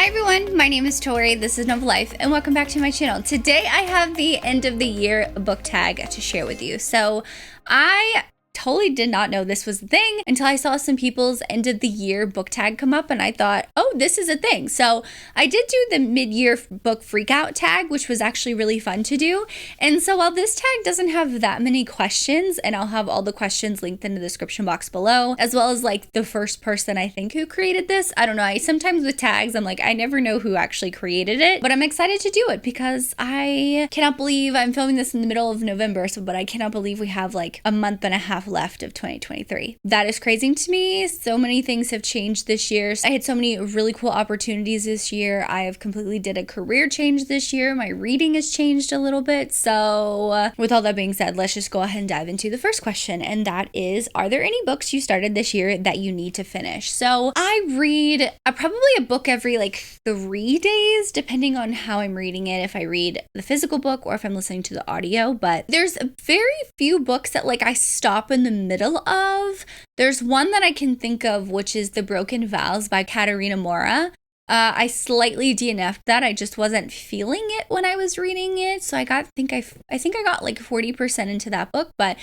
Hi everyone, my name is Tori, this is Novel Life, and welcome back to my channel. Today I have the end of the year book tag to share with you. So I totally did not know this was a thing until I saw some people's end of the year book tag come up and I thought, oh, this is a thing. So I did do the mid-year book freakout tag, which was actually really fun to do. And so while this tag doesn't have that many questions, and I'll have all the questions linked in the description box below, as well as like the first person I think who created this. I don't know, I sometimes with tags, I'm like, I never know who actually created it, but I'm excited to do it because I cannot believe I'm filming this in the middle of November, but I cannot believe we have like a month and a half left of 2023. That is crazy to me. So many things have changed this year. I had so many really cool opportunities this year. I have completely did a career change this year. My reading has changed a little bit. So with all that being said, let's just go ahead and dive into the first question. And that is, are there any books you started this year that you need to finish? So I read probably a book every like 3 days, depending on how I'm reading it. If I read the physical book or if I'm listening to the audio, but there's very few books that like I stop in the middle of. There's one that I can think of, which is The Broken Vows by Katarina Mora. I slightly DNF'd that. I just wasn't feeling it when I was reading it. So I think I got like 40% into that book, but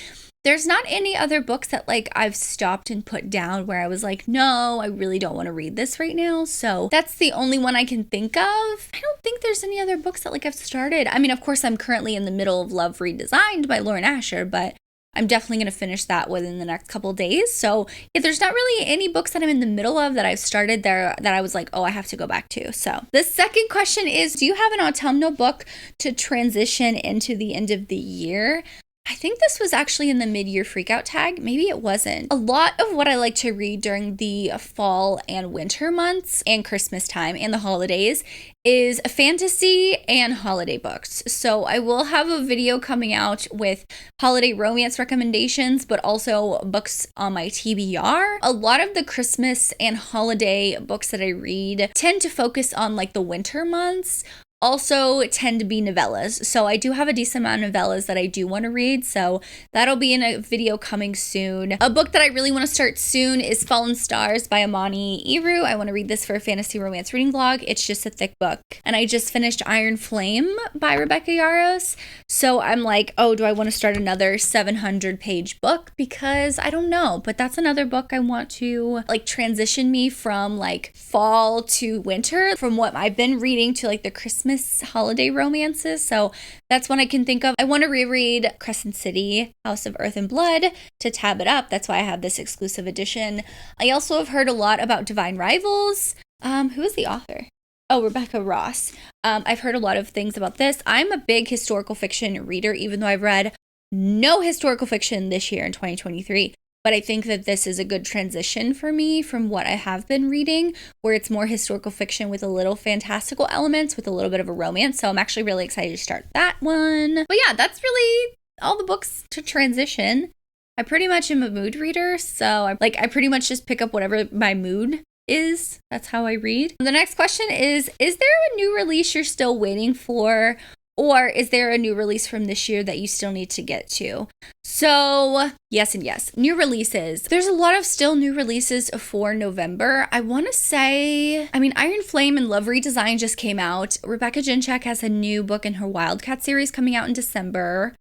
there's not any other books that like I've stopped and put down where I was like, no, I really don't want to read this right now. So that's the only one I can think of. I don't think there's any other books that like I've started. I mean, of course, I'm currently in the middle of Love Redesigned by Lauren Asher, but I'm definitely going to finish that within the next couple days. So yeah, there's not really any books that I'm in the middle of that I've started there that I was like, oh, I have to go back to. So the second question is, do you have an autumnal book to transition into the end of the year? I think this was actually in the mid-year freakout tag. Maybe it wasn't. A lot of what I like to read during the fall and winter months and Christmas time and the holidays is fantasy and holiday books. So I will have a video coming out with holiday romance recommendations, but also books on my TBR. A lot of the Christmas and holiday books that I read tend to focus on like the winter months. Also tend to be novellas. So I do have a decent amount of novellas that I do want to read. So that'll be in a video coming soon. A book that I really want to start soon is Fallen Stars by Amani Iru. I want to read this for a fantasy romance reading vlog. It's just a thick book. And I just finished Iron Flame by Rebecca Yarros. So I'm like, oh, do I want to start another 700-page book? Because I don't know, but that's another book I want to like transition me from like fall to winter, from what I've been reading to like the Christmas holiday romances. So that's one I can think of. I want to reread Crescent City, House of Earth and Blood to tab it up. That's why I have this exclusive edition. I also have heard a lot about Divine Rivals. Who is the author? Oh, Rebecca Ross. I've heard a lot of things about this. I'm a big historical fiction reader, even though I've read no historical fiction this year in 2023. But I think that this is a good transition for me from what I have been reading, where it's more historical fiction with a little fantastical elements, with a little bit of a romance. So I'm actually really excited to start that one. But yeah, that's really all the books to transition. I pretty much am a mood reader, so I pretty much just pick up whatever my mood is. That's how I read. The next question is there a new release you're still waiting for? Or is there a new release from this year that you still need to get to? So yes and yes. New releases. There's a lot of still new releases for November. I want to say, Iron Flame and Love Redesign just came out. Rebecca Jinchak has a new book in her Wildcat series coming out in December.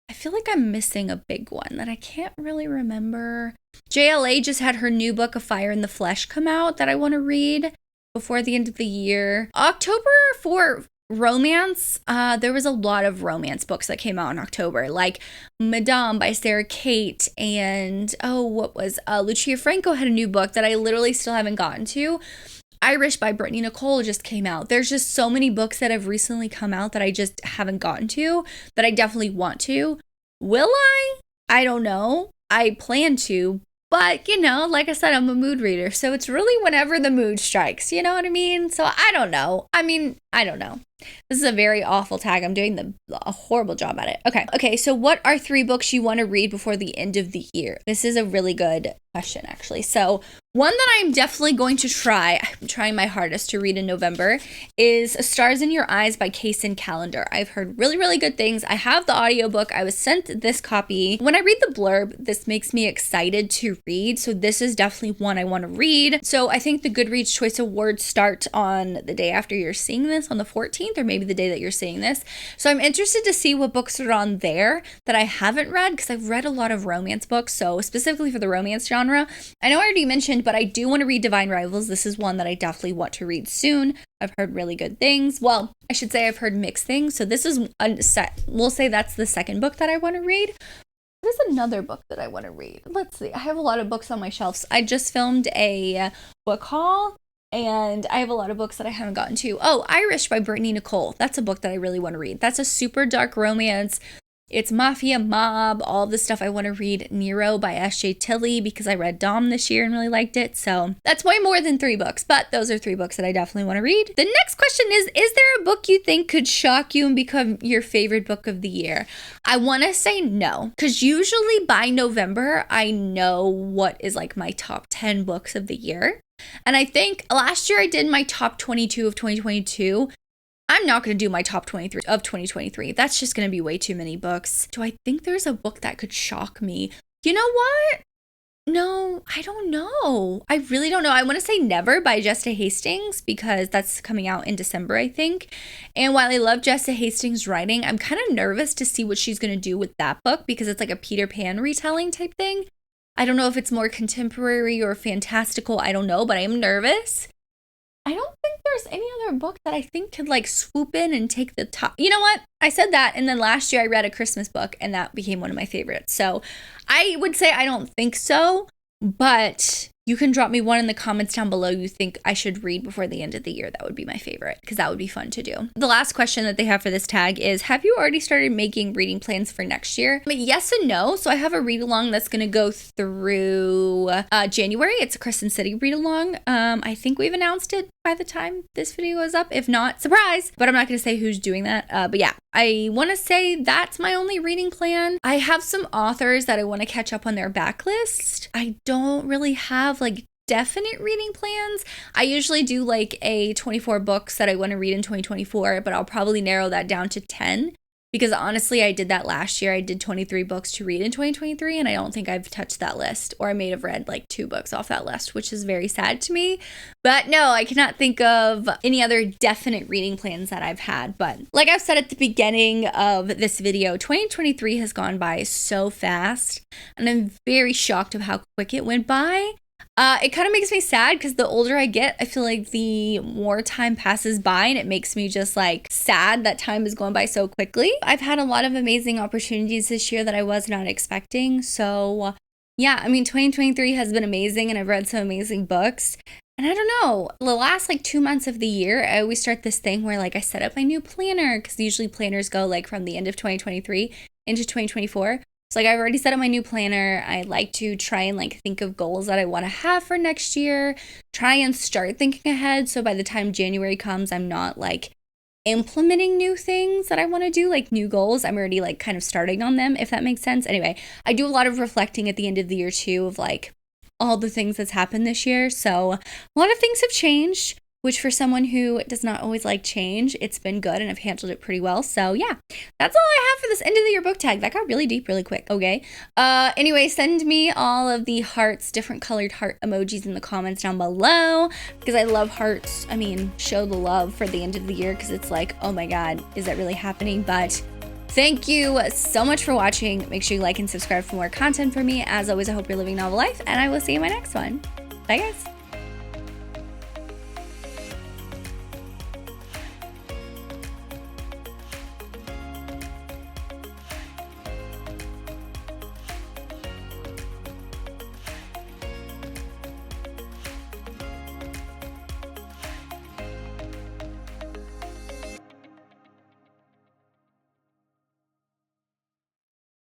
I feel like I'm missing a big one that I can't really remember. JLA just had her new book, A Fire in the Flesh, come out that I want to read before the end of the year. October for romance, there was a lot of romance books that came out in October, like Madame by Sarah Kate, and Lucia Franco had a new book that I literally still haven't gotten to. Irish by Brittany Nicole just came out. There's just so many books that have recently come out that I just haven't gotten to that I definitely want to. Will I? I don't know. I plan to, but like I said, I'm a mood reader, so it's really whenever the mood strikes, you know what I mean? So I don't know. I don't know. This is a very awful tag. I'm doing a horrible job at it. Okay, so what are 3 books you want to read before the end of the year? This is a really good question, actually. So one that I'm definitely going to try, I'm trying my hardest to read in November, is Stars in Your Eyes by Kaysen Callender. I've heard really, really good things. I have the audiobook. I was sent this copy. When I read the blurb, this makes me excited to read. So this is definitely one I want to read. So I think the Goodreads Choice Awards start on the day after you're seeing this, on the 14th, or maybe the day that you're seeing this. So I'm interested to see what books are on there that I haven't read, because I've read a lot of romance books. So specifically for the romance genre, I know I already mentioned, but I do want to read Divine Rivals. This is one that I definitely want to read soon. I've heard really good things. Well, I should say I've heard mixed things. So this is, we'll say that's the second book that I want to read. There's another book that I want to read. Let's see. I have a lot of books on my shelves. I just filmed a book haul, and I have a lot of books that I haven't gotten to. Oh, Irish by Brittany Nicole. That's a book that I really want to read. That's a super dark romance. It's mafia, mob, all the stuff I want to read. Nero by S.J. Tilley, because I read Dom this year and really liked it. So that's way more than 3 books, but those are 3 books that I definitely want to read. The next question is there a book you think could shock you and become your favorite book of the year? I want to say no, because usually by November, I know what is like my top 10 books of the year. And I think last year I did my top 22 of 2022. I'm not going to do my top 23 of 2023. That's just going to be way too many books. Do I think there's a book that could shock me? You know what? No, I don't know. I really don't know. I want to say Never by Jessa Hastings, because that's coming out in December, I think. And while I love Jessa Hastings' writing, I'm kind of nervous to see what she's going to do with that book, because it's like a Peter Pan retelling type thing. I don't know if it's more contemporary or fantastical. I don't know, but I am nervous. I don't think there's any other book that I think could like swoop in and take the top. You know what? I said that, and then last year I read a Christmas book, and that became one of my favorites. So I would say I don't think so, but you can drop me one in the comments down below you think I should read before the end of the year. That would be my favorite, because that would be fun to do. The last question that they have for this tag is, have you already started making reading plans for next year? But yes and no. So I have a read along that's going to go through January. It's a Crescent City read along. I think we've announced it by the time this video is up. If not, surprise. But I'm not going to say who's doing that. But yeah, I want to say that's my only reading plan. I have some authors that I want to catch up on their backlist. I don't really have like definite reading plans. I usually do like a 24 books that I want to read in 2024, but I'll probably narrow that down to 10, because honestly, I did that last year. I did 23 books to read in 2023, and I don't think I've touched that list, or I may have read like 2 books off that list, which is very sad to me. But no, I cannot think of any other definite reading plans that I've had. But like I've said at the beginning of this video, 2023 has gone by so fast, and I'm very shocked of how quick it went by. It kind of makes me sad, because the older I get, I feel like the more time passes by, and it makes me just like sad that time is going by so quickly. I've had a lot of amazing opportunities this year that I was not expecting. So yeah, I mean, 2023 has been amazing, and I've read some amazing books. And I don't know, the last like 2 months of the year, I always start this thing where like I set up my new planner, because usually planners go like from the end of 2023 into 2024. So like I've already set up my new planner. I like to try and like think of goals that I want to have for next year, try and start thinking ahead. So by the time January comes, I'm not like implementing new things that I want to do, like new goals. I'm already like kind of starting on them, if that makes sense. Anyway, I do a lot of reflecting at the end of the year too, of like all the things that's happened this year. So a lot of things have changed, which for someone who does not always like change, it's been good, and I've handled it pretty well. So yeah, that's all I have for this end of the year book tag. That got really deep really quick, okay? Anyway, send me all of the hearts, different colored heart emojis in the comments down below, because I love hearts. I mean, show the love for the end of the year, because it's like, oh my God, is that really happening? But thank you so much for watching. Make sure you like and subscribe for more content from me. As always, I hope you're living novel life, and I will see you in my next one. Bye guys.